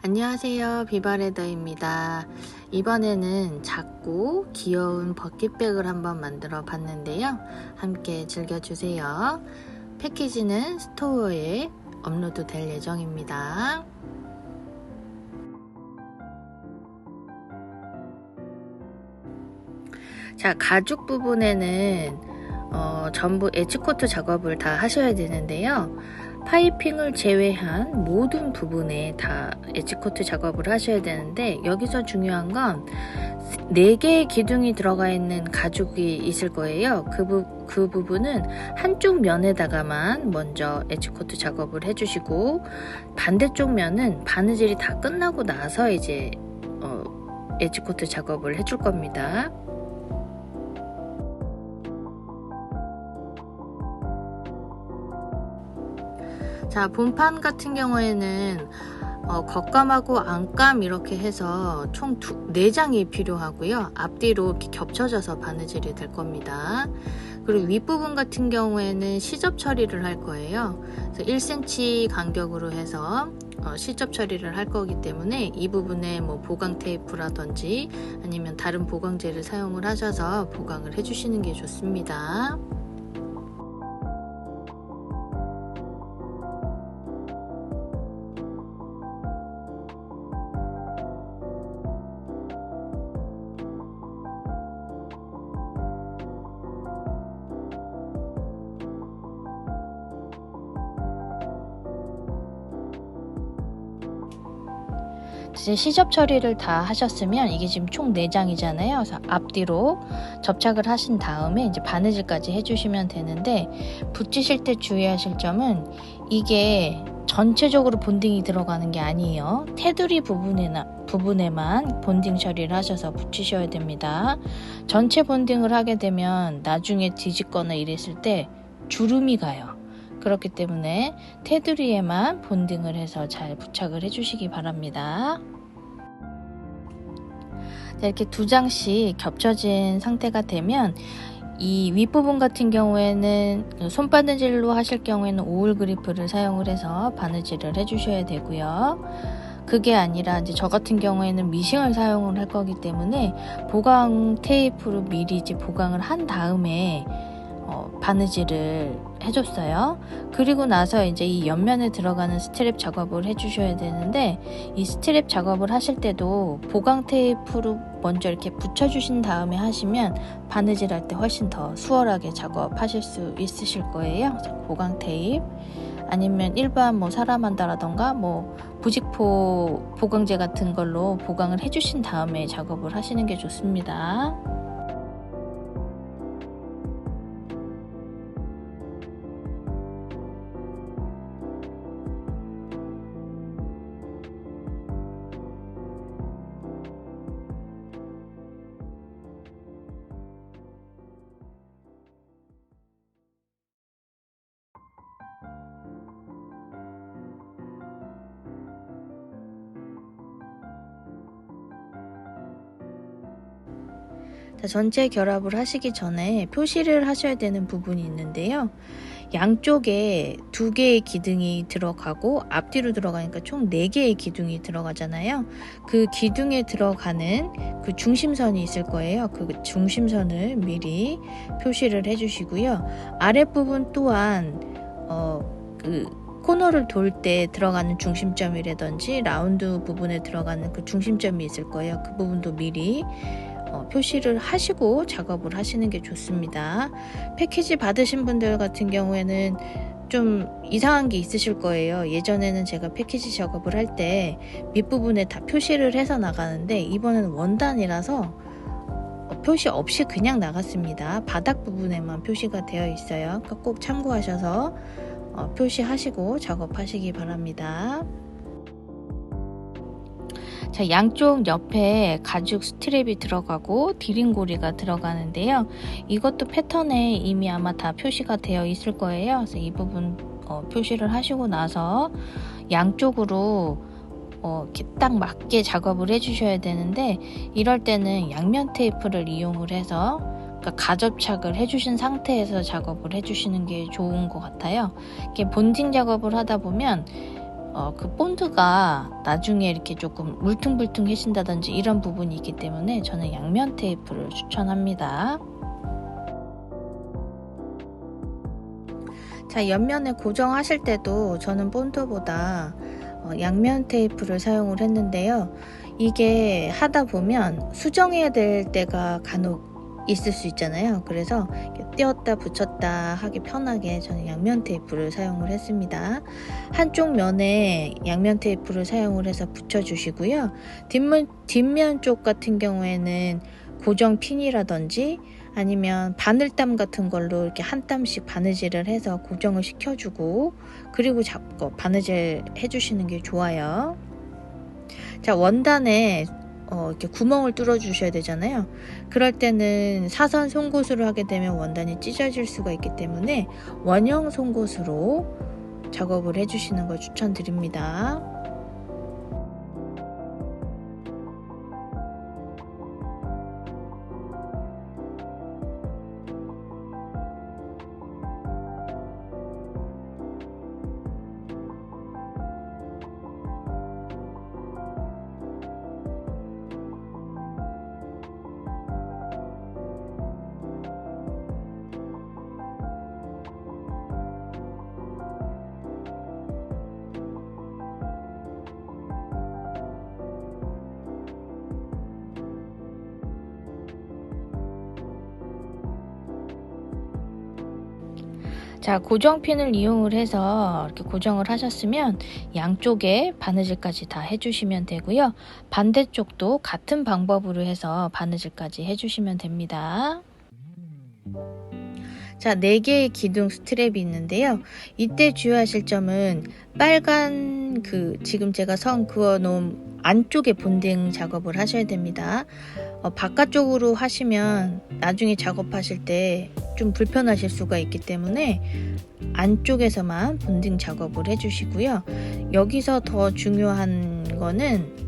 안녕하세요, 비바레더입니다. 이번에는 작고 귀여운 버킷백을 한번 만들어 봤는데요. 함께 즐겨주세요. 패키지는 스토어에 업로드 될 예정입니다. 자, 가죽 부분에는 전부 엣지코트 작업을 다 하셔야 되는데요. 파이핑을 제외한 모든 부분에 다 엣지코트 작업을 하셔야 되는데, 여기서 중요한 건 4개의 기둥이 들어가 있는 가죽이 있을 거예요. 그 부분은 한쪽 면에다가만 먼저 엣지코트 작업을 해주시고, 반대쪽 면은 바느질이 다 끝나고 나서 이제 엣지코트 작업을 해줄 겁니다. 자, 본판 같은 경우에는 겉감하고 안감 이렇게 해서 총 4장이 필요하고요. 앞뒤로 이렇게 겹쳐져서 바느질이 될 겁니다. 그리고 윗부분 같은 경우에는 시접 처리를 할 거예요. 그래서 1cm 간격으로 해서 시접 처리를 할 거기 때문에 이 부분에 뭐 보강 테이프라든지 아니면 다른 보강제를 사용을 하셔서 보강을 해주시는 게 좋습니다. 이제 시접 처리를 다 하셨으면 이게 지금 총 4장이잖아요. 그래서 앞뒤로 접착을 하신 다음에 이제 바느질까지 해주시면 되는데, 붙이실 때 주의하실 점은 이게 전체적으로 본딩이 들어가는 게 아니에요. 테두리 부분에만 본딩 처리를 하셔서 붙이셔야 됩니다. 전체 본딩을 하게 되면 나중에 뒤집거나 이랬을 때 주름이 가요. 그렇기 때문에 테두리에만 본딩을 해서 잘 부착을 해주시기 바랍니다. 이렇게 2장씩 겹쳐진 상태가 되면 이 윗부분 같은 경우에는 손바느질로 하실 경우에는 오일 그리프를 사용을 해서 바느질을 해주셔야 되고요. 그게 아니라 이제 저 같은 경우에는 미싱을 사용을 할 거기 때문에 보강 테이프로 미리 이제 보강을 한 다음에 바느질을 해줬어요. 그리고 나서 이제 이 옆면에 들어가는 스트랩 작업을 해주셔야 되는데, 이 스트랩 작업을 하실 때도 보강 테이프로 먼저 이렇게 붙여주신 다음에 하시면 바느질 할 때 훨씬 더 수월하게 작업하실 수 있으실 거예요. 그래서 보강 테이프 아니면 일반 뭐 사라만다라던가 뭐 부직포 보강제 같은 걸로 보강을 해주신 다음에 작업을 하시는 게 좋습니다. 자, 전체 결합을 하시기 전에 표시를 하셔야 되는 부분이 있는데요. 양쪽에 2개의 기둥이 들어가고 앞뒤로 들어가니까 총 4개의 기둥이 들어가잖아요. 그 기둥에 들어가는 그 중심선이 있을 거예요. 그 중심선을 미리 표시를 해주시고요. 아랫부분 또한 그 코너를 돌 때 들어가는 중심점이라든지 라운드 부분에 들어가는 그 중심점이 있을 거예요. 그 부분도 미리 표시를 하시고 작업을 하시는 게 좋습니다. 패키지 받으신 분들 같은 경우에는 좀 이상한 게 있으실 거예요. 예전에는 제가 패키지 작업을 할 때 밑부분에 다 표시를 해서 나가는데, 이번에는 원단이라서 표시 없이 그냥 나갔습니다. 바닥 부분에만 표시가 되어 있어요. 그러니까 꼭 참고하셔서 표시하시고 작업하시기 바랍니다. 자, 양쪽 옆에 가죽 스트랩이 들어가고 디링고리가 들어가는데요. 이것도 패턴에 이미 아마 다 표시가 되어 있을 거예요. 그래서 이 부분 표시를 하시고 나서 양쪽으로 이렇게 딱 맞게 작업을 해주셔야 되는데, 이럴 때는 양면 테이프를 이용을 해서 가접착을 해주신 상태에서 작업을 해주시는 게 좋은 것 같아요. 이렇게 본딩 작업을 하다 보면 그 본드가 나중에 이렇게 조금 울퉁불퉁해진다든지 이런 부분이 있기 때문에 저는 양면 테이프를 추천합니다. 자, 옆면에 고정하실 때도 저는 본드보다 양면 테이프를 사용을 했는데요. 이게 하다 보면 수정해야 될 때가 간혹 있을 수 있잖아요. 그래서 띄었다 붙였다 하기 편하게 저는 양면 테이프를 사용을 했습니다. 한쪽 면에 양면 테이프를 사용을 해서 붙여주시고요. 뒷면 쪽 같은 경우에는 고정 핀이라든지 아니면 바늘땀 같은 걸로 이렇게 한 땀씩 바느질을 해서 고정을 시켜주고 그리고 잡고 바느질 해주시는 게 좋아요. 자, 원단에 이렇게 구멍을 뚫어 주셔야 되잖아요. 그럴 때는 사선 송곳으로 하게 되면 원단이 찢어질 수가 있기 때문에 원형 송곳으로 작업을 해주시는 걸 추천드립니다. 자, 고정핀을 이용을 해서 이렇게 고정을 하셨으면 양쪽에 바느질까지 다 해주시면 되고요. 반대쪽도 같은 방법으로 해서 바느질까지 해주시면 됩니다. 자, 4개의 기둥 스트랩이 있는데요. 이때 주의하실 점은 빨간 지금 제가 선 그어 놓은 안쪽에 본딩 작업을 하셔야 됩니다. 바깥쪽으로 하시면 나중에 작업하실 때 좀 불편하실 수가 있기 때문에 안쪽에서만 본딩 작업을 해주시고요. 여기서 더 중요한 거는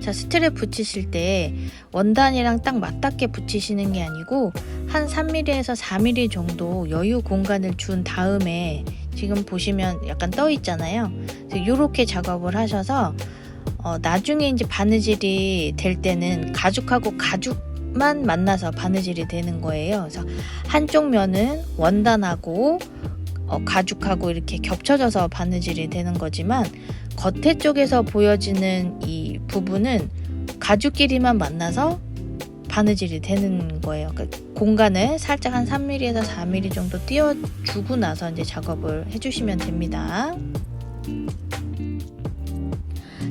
자, 스트랩 붙이실 때 원단이랑 딱 맞닿게 붙이시는 게 아니고 한 3mm에서 4mm 정도 여유 공간을 준 다음에 지금 보시면 약간 떠 있잖아요. 이렇게 작업을 하셔서 나중에 이제 바느질이 될 때는 가죽하고 가죽만 만나서 바느질이 되는 거예요. 그래서 한쪽 면은 원단하고 가죽하고 이렇게 겹쳐져서 바느질이 되는 거지만 겉에 쪽에서 보여지는 이 부분은 가죽끼리만 만나서 바느질이 되는 거예요. 그러니까 공간을 살짝 한 3mm에서 4mm 정도 띄워주고 나서 이제 작업을 해주시면 됩니다.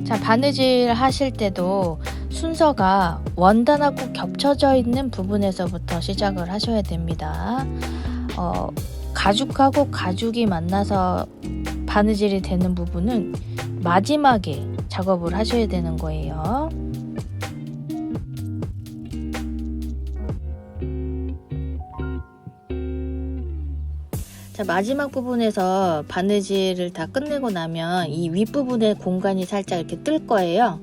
자, 바느질 하실 때도 순서가 원단하고 겹쳐져 있는 부분에서부터 시작을 하셔야 됩니다. 가죽하고 가죽이 만나서 바느질이 되는 부분은 마지막에 작업을 하셔야 되는 거예요. 자, 마지막 부분에서 바느질을 다 끝내고 나면 이 윗부분에 공간이 살짝 이렇게 뜰 거예요.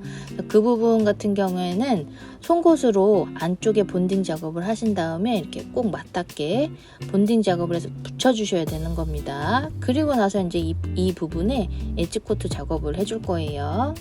그 부분 같은 경우에는 송곳으로 안쪽에 본딩 작업을 하신 다음에 이렇게 꼭 맞닿게 본딩 작업을 해서 붙여주셔야 되는 겁니다. 그리고 나서 이제 이 부분에 엣지 코트 작업을 해줄 거예요.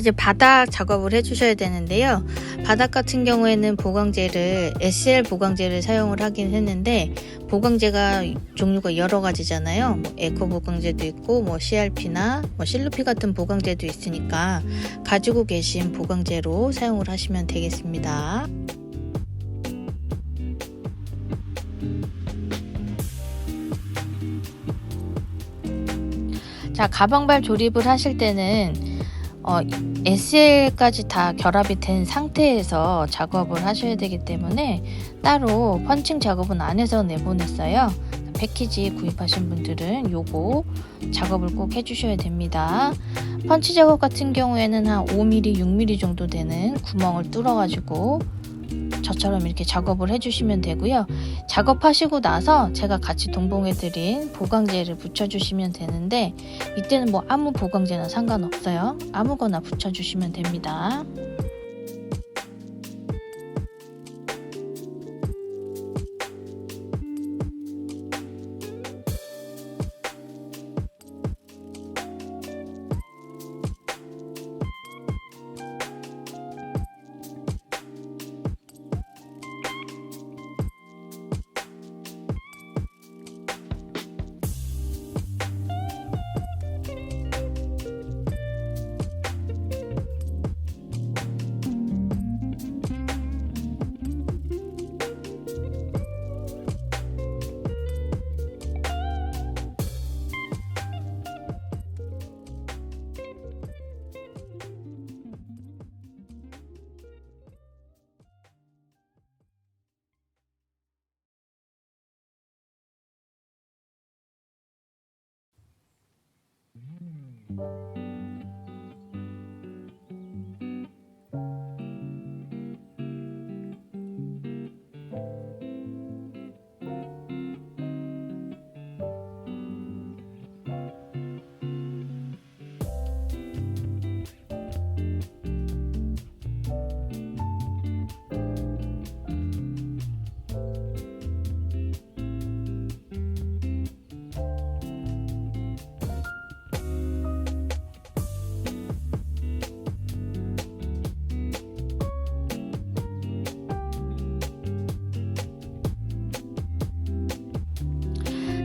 이제 바닥 작업을 해주셔야 되는데요. 바닥 같은 경우에는 보강제를 SL 보강제를 사용을 하긴 했는데 보강제가 종류가 여러 가지잖아요. 에코 보강제도 있고 CRP나 실루피 같은 보강제도 있으니까 가지고 계신 보강제로 사용을 하시면 되겠습니다. 자, 가방발 조립을 하실 때는 SL까지 다 결합이 된 상태에서 작업을 하셔야 되기 때문에 따로 펀칭 작업은 안 해서 내보냈어요. 패키지 구입하신 분들은 요거 작업을 꼭 해주셔야 됩니다. 펀치 작업 같은 경우에는 한 5mm, 6mm 정도 되는 구멍을 뚫어 가지고 저처럼 이렇게 작업을 해주시면 되고요. 작업하시고 나서 제가 같이 동봉해드린 보강제를 붙여주시면 되는데, 이때는 뭐 아무 보강제나 상관없어요. 아무거나 붙여주시면 됩니다.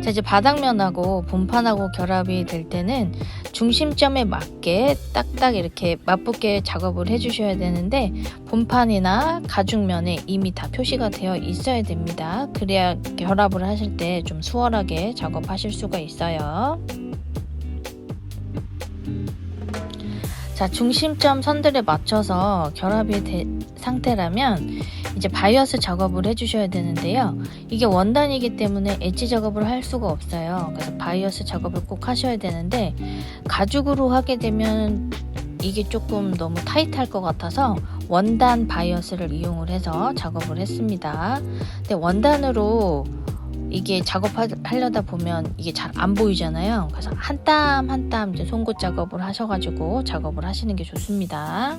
자, 이제 바닥면하고 본판하고 결합이 될 때는 중심점에 맞게 딱딱 이렇게 맞붙게 작업을 해주셔야 되는데, 본판이나 가죽면에 이미 다 표시가 되어 있어야 됩니다. 그래야 결합을 하실 때 좀 수월하게 작업하실 수가 있어요. 자, 중심점 선들에 맞춰서 결합이 된 상태라면 이제 바이어스 작업을 해주셔야 되는데요. 이게 원단이기 때문에 엣지 작업을 할 수가 없어요. 그래서 바이어스 작업을 꼭 하셔야 되는데, 가죽으로 하게 되면 이게 조금 너무 타이트할 것 같아서 원단 바이어스를 이용을 해서 작업을 했습니다. 근데 원단으로 이게 작업하려다 보면 이게 잘 안 보이잖아요. 그래서 한 땀 한 땀 이제 송곳 작업을 하셔가지고 작업을 하시는 게 좋습니다.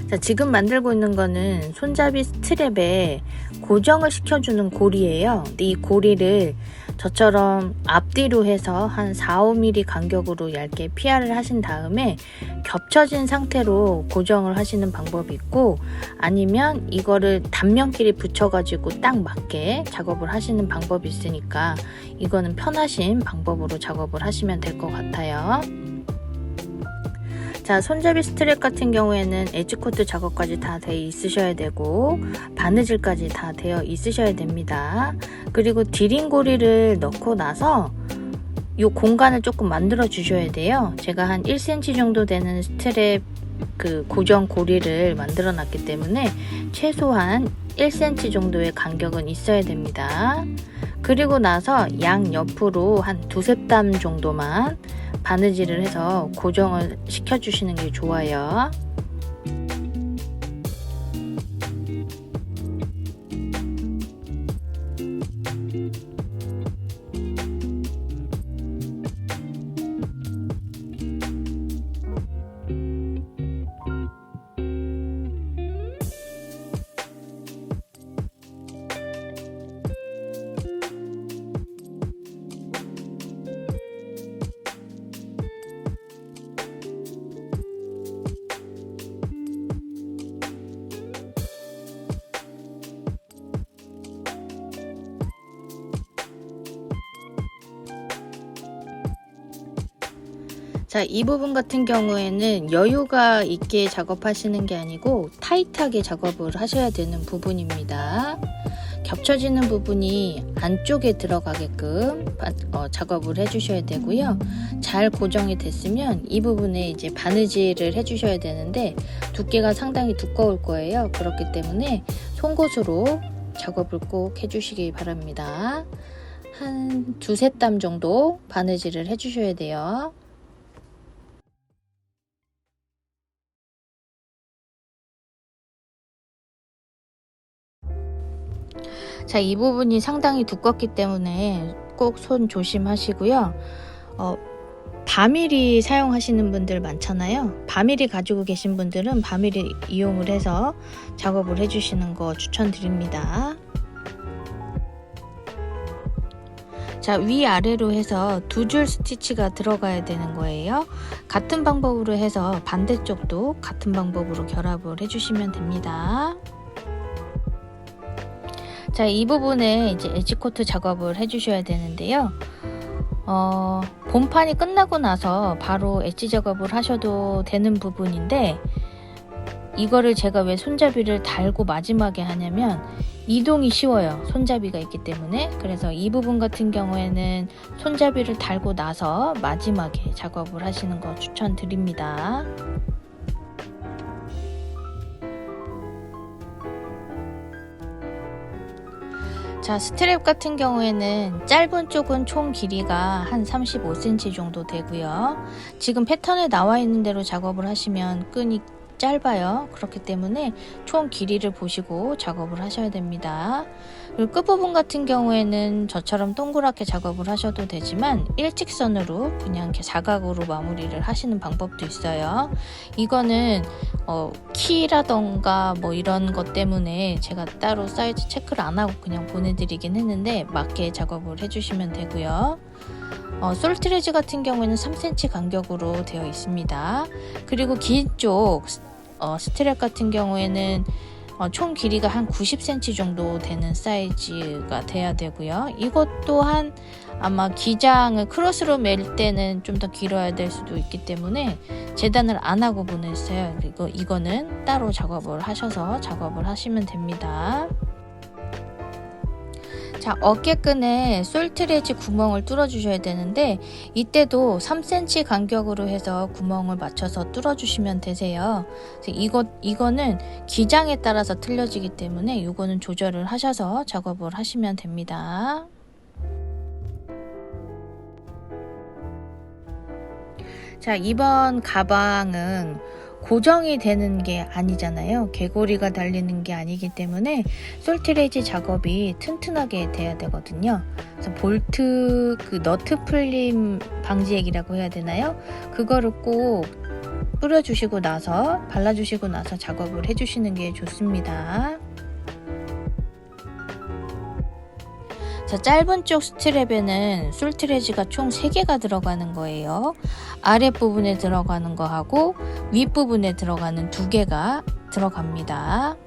자, 지금 만들고 있는 거는 손잡이 스트랩에 고정을 시켜주는 고리예요. 근데 이 고리를 저처럼 앞뒤로 해서 한 4-5mm 간격으로 얇게 피아를 하신 다음에 겹쳐진 상태로 고정을 하시는 방법이 있고, 아니면 이거를 단면끼리 붙여가지고 딱 맞게 작업을 하시는 방법이 있으니까 이거는 편하신 방법으로 작업을 하시면 될 것 같아요. 자, 손잡이 스트랩 같은 경우에는 엣지코트 작업까지 다 되어 있으셔야 되고 바느질까지 다 되어 있으셔야 됩니다. 그리고 디링 고리를 넣고 나서 이 공간을 조금 만들어 주셔야 돼요. 제가 한 1cm 정도 되는 스트랩 그 고정 고리를 만들어 놨기 때문에 최소한 1cm 정도의 간격은 있어야 됩니다. 그리고 나서 양 옆으로 한 2-3땀 정도만 바느질을 해서 고정을 시켜주시는 게 좋아요. 자, 이 부분 같은 경우에는 여유가 있게 작업하시는 게 아니고 타이트하게 작업을 하셔야 되는 부분입니다. 겹쳐지는 부분이 안쪽에 들어가게끔 작업을 해주셔야 되고요. 잘 고정이 됐으면 이 부분에 이제 바느질을 해주셔야 되는데 두께가 상당히 두꺼울 거예요. 그렇기 때문에 송곳으로 작업을 꼭 해주시기 바랍니다. 한 두세 땀 정도 바느질을 해주셔야 돼요. 자, 이 부분이 상당히 두껍기 때문에 꼭 손 조심하시고요. 바밀이 사용하시는 분들 많잖아요. 바밀이 가지고 계신 분들은 바밀을 이용을 해서 작업을 해주시는 거 추천드립니다. 자, 위아래로 해서 두 줄 스티치가 들어가야 되는 거예요. 같은 방법으로 해서 반대쪽도 같은 방법으로 결합을 해주시면 됩니다. 자, 이 부분에 이제 엣지코트 작업을 해주셔야 되는데요. 본판이 끝나고 나서 바로 엣지 작업을 하셔도 되는 부분인데, 이거를 제가 왜 손잡이를 달고 마지막에 하냐면 이동이 쉬워요. 손잡이가 있기 때문에. 그래서 이 부분 같은 경우에는 손잡이를 달고 나서 마지막에 작업을 하시는 거 추천드립니다. 자, 스트랩 같은 경우에는 짧은 쪽은 총 길이가 한 35cm 정도 되고요. 지금 패턴에 나와 있는 대로 작업을 하시면 끈이 짧아요. 그렇기 때문에 총 길이를 보시고 작업을 하셔야 됩니다. 그리고 끝부분 같은 경우에는 저처럼 동그랗게 작업을 하셔도 되지만 일직선으로 그냥 이렇게 사각으로 마무리를 하시는 방법도 있어요. 이거는 키라던가 뭐 이런 것 때문에 제가 따로 사이즈 체크를 안 하고 그냥 보내드리긴 했는데 맞게 작업을 해주시면 되고요. 솔트레지 같은 경우에는 3cm 간격으로 되어 있습니다. 그리고 긴 쪽 스트랩 같은 경우에는 총 길이가 한 90cm 정도 되는 사이즈가 돼야 되고요. 이것 또한 아마 기장을 크로스로 멜 때는 좀 더 길어야 될 수도 있기 때문에 재단을 안 하고 보냈어요. 그리고 이거는 따로 작업을 하셔서 작업을 하시면 됩니다. 자, 어깨끈에 솔트레지 구멍을 뚫어 주셔야 되는데 이때도 3cm 간격으로 해서 구멍을 맞춰서 뚫어 주시면 되세요. 이거는 기장에 따라서 틀려지기 때문에 이거는 조절을 하셔서 작업을 하시면 됩니다. 자, 이번 가방은 고정이 되는 게 아니잖아요. 개고리가 달리는 게 아니기 때문에 솔트레지 작업이 튼튼하게 돼야 되거든요. 그래서 볼트 너트 풀림 방지액이라고 해야 되나요? 그거를 꼭 뿌려주시고 나서 발라주시고 나서 작업을 해주시는 게 좋습니다. 자, 짧은 쪽 스트랩에는 솔트레지가 총 3개가 들어가는 거예요. 아랫부분에 들어가는 거하고 윗부분에 들어가는 2개가 들어갑니다.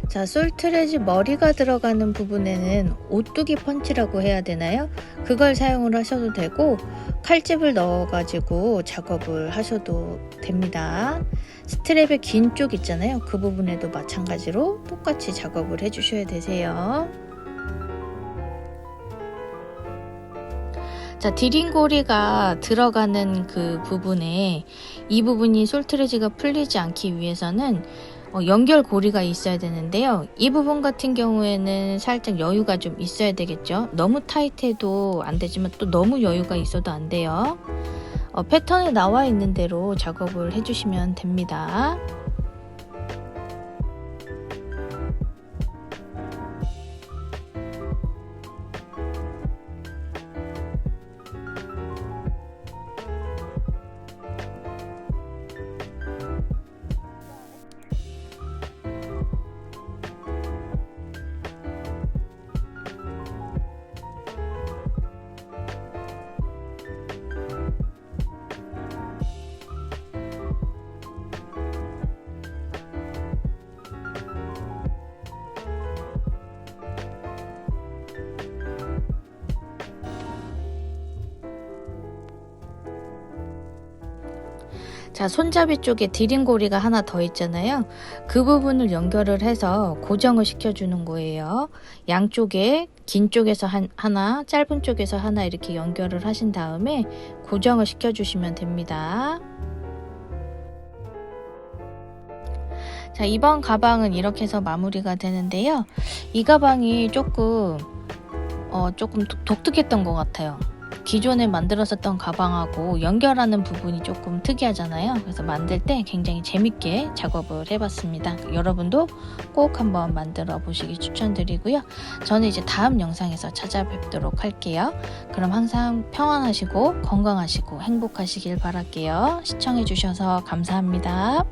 자, 솔트레지 머리가 들어가는 부분에는 오뚜기 펀치라고 해야 되나요? 그걸 사용을 하셔도 되고 칼집을 넣어가지고 작업을 하셔도 됩니다. 스트랩의 긴 쪽 있잖아요. 그 부분에도 마찬가지로 똑같이 작업을 해주셔야 되세요. 자, 디링고리가 들어가는 그 부분에 이 부분이 솔트레지가 풀리지 않기 위해서는 연결고리가 있어야 되는데요. 이 부분 같은 경우에는 살짝 여유가 좀 있어야 되겠죠. 너무 타이트해도 안 되지만 또 너무 여유가 있어도 안 돼요. 패턴에 나와 있는 대로 작업을 해주시면 됩니다. 자, 손잡이 쪽에 디링고리가 하나 더 있잖아요. 그 부분을 연결을 해서 고정을 시켜주는 거예요. 양쪽에 긴 쪽에서 하나, 짧은 쪽에서 하나 이렇게 연결을 하신 다음에 고정을 시켜주시면 됩니다. 자, 이번 가방은 이렇게 해서 마무리가 되는데요. 이 가방이 조금 독특했던 것 같아요. 기존에 만들었었던 가방하고 연결하는 부분이 조금 특이하잖아요. 그래서 만들 때 굉장히 재밌게 작업을 해봤습니다. 여러분도 꼭 한번 만들어 보시기 추천드리고요. 저는 이제 다음 영상에서 찾아뵙도록 할게요. 그럼 항상 평안하시고 건강하시고 행복하시길 바랄게요. 시청해주셔서 감사합니다.